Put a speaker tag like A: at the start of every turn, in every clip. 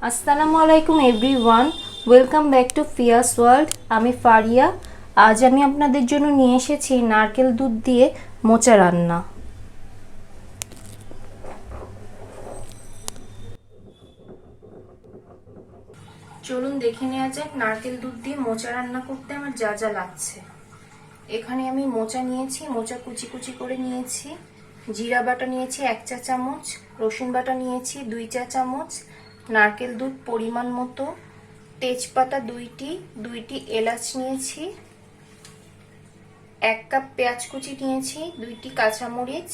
A: আসসালামুআলাইকুম everyone, welcome back to Fiya's world. আমি ফারিয়া। আজ আমি আপনাদের জন্য নিয়ে এসেছি নারকেল দুধ দিয়ে মোচা রান্না। চলুন দেখে নেওয়া যাক নারকেল দুধ দিয়ে মোচা রান্না করতে আমার যা যা লাগছে। এখানে আমি মোচা নিয়েছি, মোচা কুচি কুচি করে নিয়েছি। জিরা বাটা নিয়েছি 1 চা চামচ, রসুন বাটা নিয়েছি 2 চা চামচ, নারকেল দুধ পরিমাণ মতো, তেজপাতা 2টি এলাচ নিয়েছি, 1 কাপ পেঁয়াজ কুচি নিয়েছি, 2টি কাঁচামরিচ,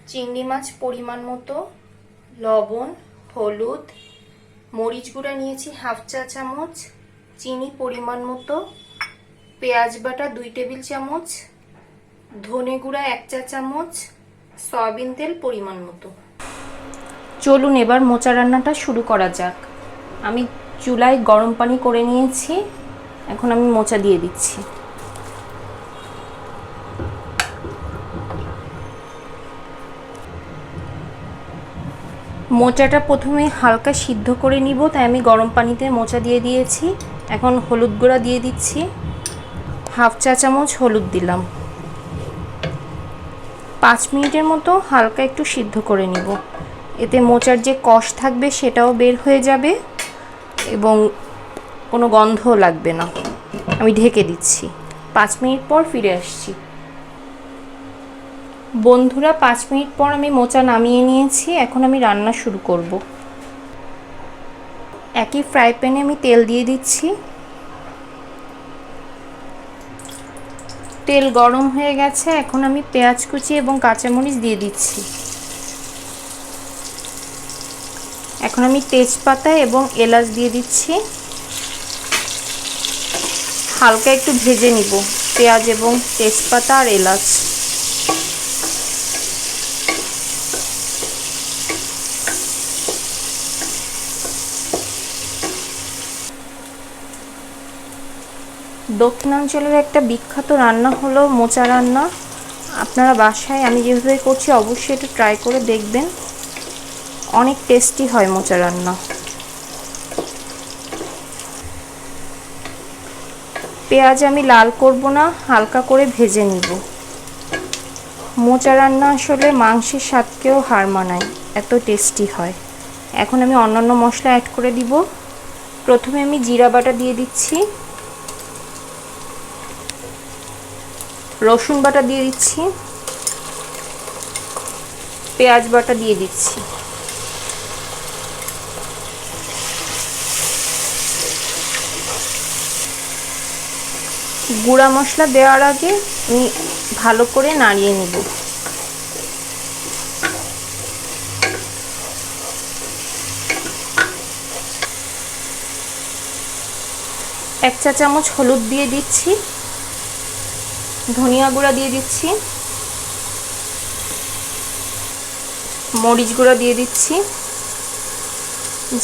A: চিংড়ি মাছ পরিমাণ মতো, লবণ, হলুদ, মরিচ গুঁড়া নিয়েছি 1/2 চা চামচ, চিনি পরিমাণ মতো, পেঁয়াজ বাটা 2 টেবিল চামচ, ধনে গুঁড়া 1 চা চামচ, সয়াবিন তেল পরিমাণ মতো। চলুন এবার মোচা রান্নাটা শুরু করা যাক। আমি চুলায় গরম পানি করে নিয়েছি, এখন আমি মোচা দিয়ে দিচ্ছি। মোচাটা প্রথমে হালকা সিদ্ধ করে নিব, তাই আমি গরম পানিতে মোচা দিয়ে দিয়েছি। এখন হলুদ গুঁড়া দিয়ে দিচ্ছি, 1/2 চা চামচ হলুদ দিলাম। 5 মিনিটের মতো হালকা একটু সিদ্ধ করে নিব, এতে মোচার যে কষ থাকবে সেটাও বের হয়ে যাবে এবং কোনো গন্ধও লাগবে না। আমি ঢেকে দিচ্ছি, 5 মিনিট পর ফিরে আসছি। বন্ধুরা, 5 মিনিট পর আমি মোচা নামিয়ে নিয়েছি। এখন আমি রান্না শুরু করব। একই ফ্রাই প্যানে আমি তেল দিয়ে দিচ্ছি। তেল গরম হয়ে গেছে, এখন আমি পেঁয়াজ কুচি এবং কাঁচামরিচ দিয়ে দিচ্ছি। এখন আমি তেজপাতা এবং এলাচ দিয়ে দিচ্ছি। হালকা একটু ভেজে নিব পেঁয়াজ এবং তেজপাতা আর এলাচ। দক্ষিণাঞ্চলের একটা বিখ্যাত রান্না হলো মোচা রান্না। আপনারা বাসায় আমি যেভাবে করছি অবশ্যই এটা ট্রাই করে দেখবেন, অনেক টেস্টি হয় মোচা রান্না। পেঁয়াজ আমি লাল করব না, হালকা করে ভেজে নিব। মোচা রান্না আসলে মাংসের স্বাদকেও হার মানায়, এত টেস্টি হয়। এখন আমি অন্যান্য মশলা অ্যাড করে দিব। প্রথমে আমি জিরা বাটা দিয়ে দিচ্ছি, রসুন বাটা দিয়ে দিচ্ছি, পেঁয়াজ বাটা দিয়ে দিচ্ছি। গুঁড়া মশলা দেওয়ার আগে আমি ভালো করে নাড়িয়ে নেব। এক চা চামচ হলুদ দিয়ে দিচ্ছি, ধনিয়া গুঁড়া দিয়ে দিচ্ছি, মরিচ গুঁড়া দিয়ে দিচ্ছি।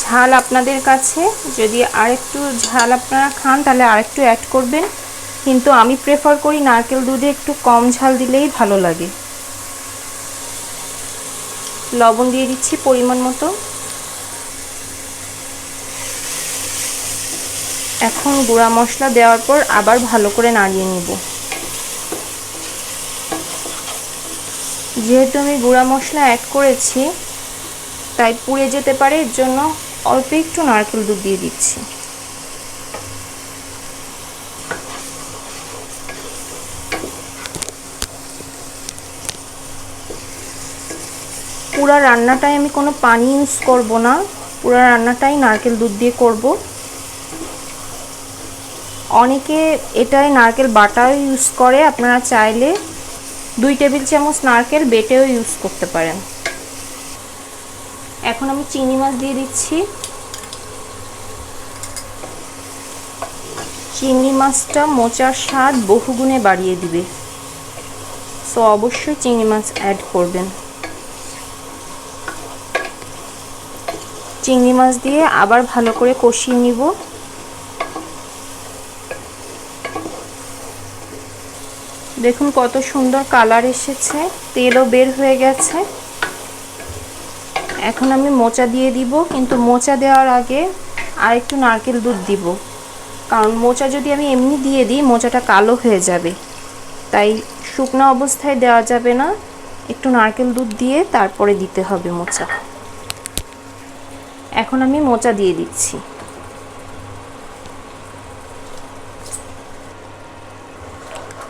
A: ঝাল আপনাদের কাছে, যদি আরেকটু ঝাল আপনারা খান তাহলে আরেকটু অ্যাড করবেন, কিন্তু আমি প্রেফার করি নারকেল দুধে একটু কম ঝাল দিলেই ভালো লাগে। লবণ দিয়ে দিচ্ছি পরিমাণ মতো। এখন গুঁড়া মশলা দেওয়ার পর আবার ভালো করে নাড়িয়ে নিব। যেহেতু আমি গুঁড়া মশলা অ্যাড করেছি তাই পুড়ে যেতে পারে, এর জন্য অল্প একটু নারকেল দুধ দিয়ে দিচ্ছি। পুরা রান্নাটাই আমি কোনো পানি ইউজ করব না, পুরা রান্নাটাই নারকেল দুধ দিয়ে করব। অনেকে এটায় নারকেল বাটাও ইউজ করে, আপনারা চাইলে 2 টেবিল চামচ নারকেল বেটেও ইউজ করতে পারেন। এখন আমি চিংড়ি মাছ দিয়ে দিচ্ছি। চিংড়ি মাছটা মোচার স্বাদ বহুগুণে বাড়িয়ে দিবে, সো অবশ্যই চিংড়ি মাছ অ্যাড করবেন। চিংড়ি মাছ দিয়ে আবার ভালো করে কষিয়ে নিব। দেখুন কত সুন্দর কালার এসেছে, তেলও বের হয়ে গেছে। এখন আমি মোচা দিয়ে দিব, কিন্তু মোচা দেওয়ার আগে আর একটু নারকেল দুধ দিব, কারণ মোচা যদি আমি এমনি দিয়ে দিই মোচাটা কালো হয়ে যাবে, তাই শুকনো অবস্থায় দেওয়া যাবে না, একটু নারকেল দুধ দিয়ে তারপরে দিতে হবে মোচা। এখন আমি মোচা দিয়ে দিচ্ছি।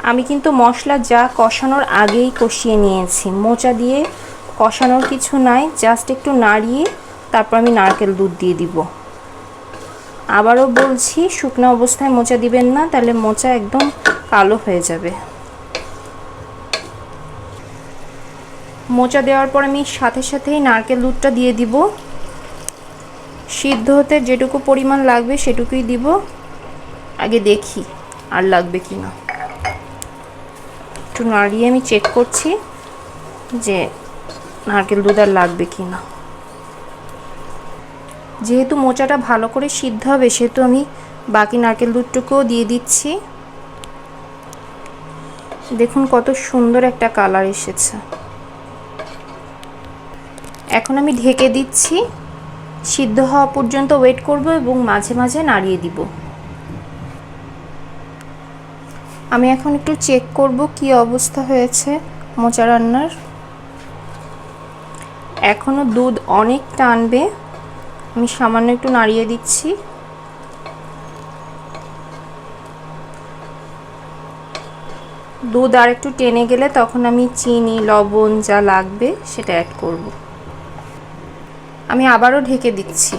A: আমি কিন্তু মশলা যা কষানোর আগেই কষিয়ে নিয়েছি, মোচা দিয়ে কষানোর কিছু নাই, জাস্ট একটু নাড়িয়ে তারপর আমি নারকেল দুধ দিয়ে দিব। আবারও বলছি, শুকনো অবস্থায় মোচা দিবেন না, তাহলে মোচা একদম কালো হয়ে যাবে। মোচা দেওয়ার পর আমি সাথে সাথেই নারকেল দুধটা দিয়ে দিব। সিদ্ধ হতে যেটুকু পরিমাণ লাগবে সেটুকুই দিব, আগে দেখি আর লাগবে কি না। একটু নাড়িয়ে আমি চেক করছি যে নারকেল দুধ আর লাগবে কি না। যেহেতু মোচাটা ভালো করে সিদ্ধ হবে সেহেতু আমি বাকি নারকেল দুধটুকুও দিয়ে দিচ্ছি। দেখুন কত সুন্দর একটা কালার এসেছে। এখন আমি ঢেকে দিচ্ছি, সিদ্ধ হওয়া পর্যন্ত ওয়েট করব এবং মাঝে মাঝে নাড়িয়ে দিব। আমি এখন একটু চেক করব কি অবস্থা হয়েছে মোচা রান্নার। এখনো দুধ অনেক টানবে, আমি সামান্য একটু নাড়িয়ে দিচ্ছি। দুধ আর একটু টেনে গেলে তখন আমি চিনি লবণ যা লাগবে সেটা অ্যাড করব। আমি আবারও ঢেকে দিচ্ছি,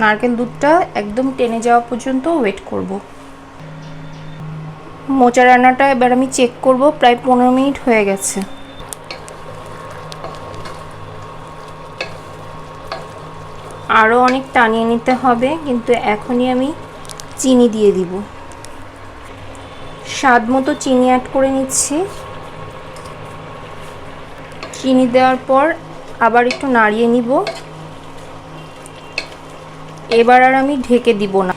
A: নারকেল দুধটা একদম টেনে যাওয়া পর্যন্ত ওয়েট করব। মোচা রান্নাটা এবার আমি চেক করব, প্রায় 15 মিনিট হয়ে গেছে। আরও অনেক টানিয়ে নিতে হবে, কিন্তু এখনই আমি চিনি দিয়ে দিব। স্বাদ মতো চিনি অ্যাড করে নিচ্ছি। চিনি দেওয়ার পর আবার একটু নাড়িয়ে নিব। এবার আর আমি ঢেকে দিব না,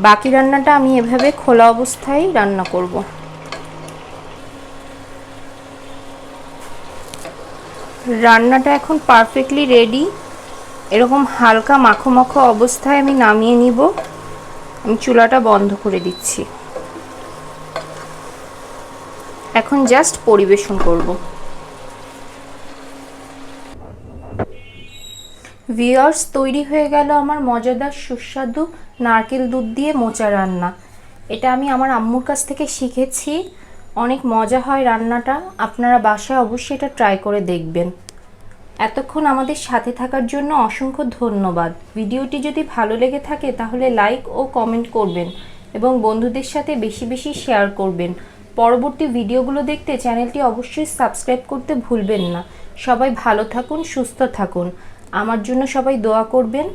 A: বাকি রান্নাটা আমি এভাবে খোলা অবস্থায় রান্না করব। রান্নাটা এখন পারফেক্টলি রেডি। এরকম হালকা মাখো মাখো অবস্থায় আমি নামিয়ে নিব। আমি চুলাটা বন্ধ করে দিচ্ছি। এখন জাস্ট পরিবেশন করব। ভিউয়ার্স, তৈরি হয়ে গেল আমার মজাদার সুস্বাদু নারকেল দুধ দিয়ে মোচা রান্না। এটা আমি আমার আম্মুর কাছ থেকে শিখেছি, অনেক মজা হয় রান্নাটা। আপনারা বাসায় অবশ্যই এটা ট্রাই করে দেখবেন। এতক্ষণ আমাদের সাথে থাকার জন্য অসংখ্য ধন্যবাদ। ভিডিওটি যদি ভালো লেগে থাকে তাহলে লাইক ও কমেন্ট করবেন এবং বন্ধুদের সাথে বেশি বেশি শেয়ার করবেন। পরবর্তী ভিডিওগুলো দেখতে চ্যানেলটি অবশ্যই সাবস্ক্রাইব করতে ভুলবেন না। সবাই ভালো থাকুন, সুস্থ থাকুন। আমার জন্য সবাই দোয়া করবেন।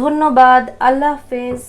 A: ধন্যবাদ। আল্লাহ হাফেজ।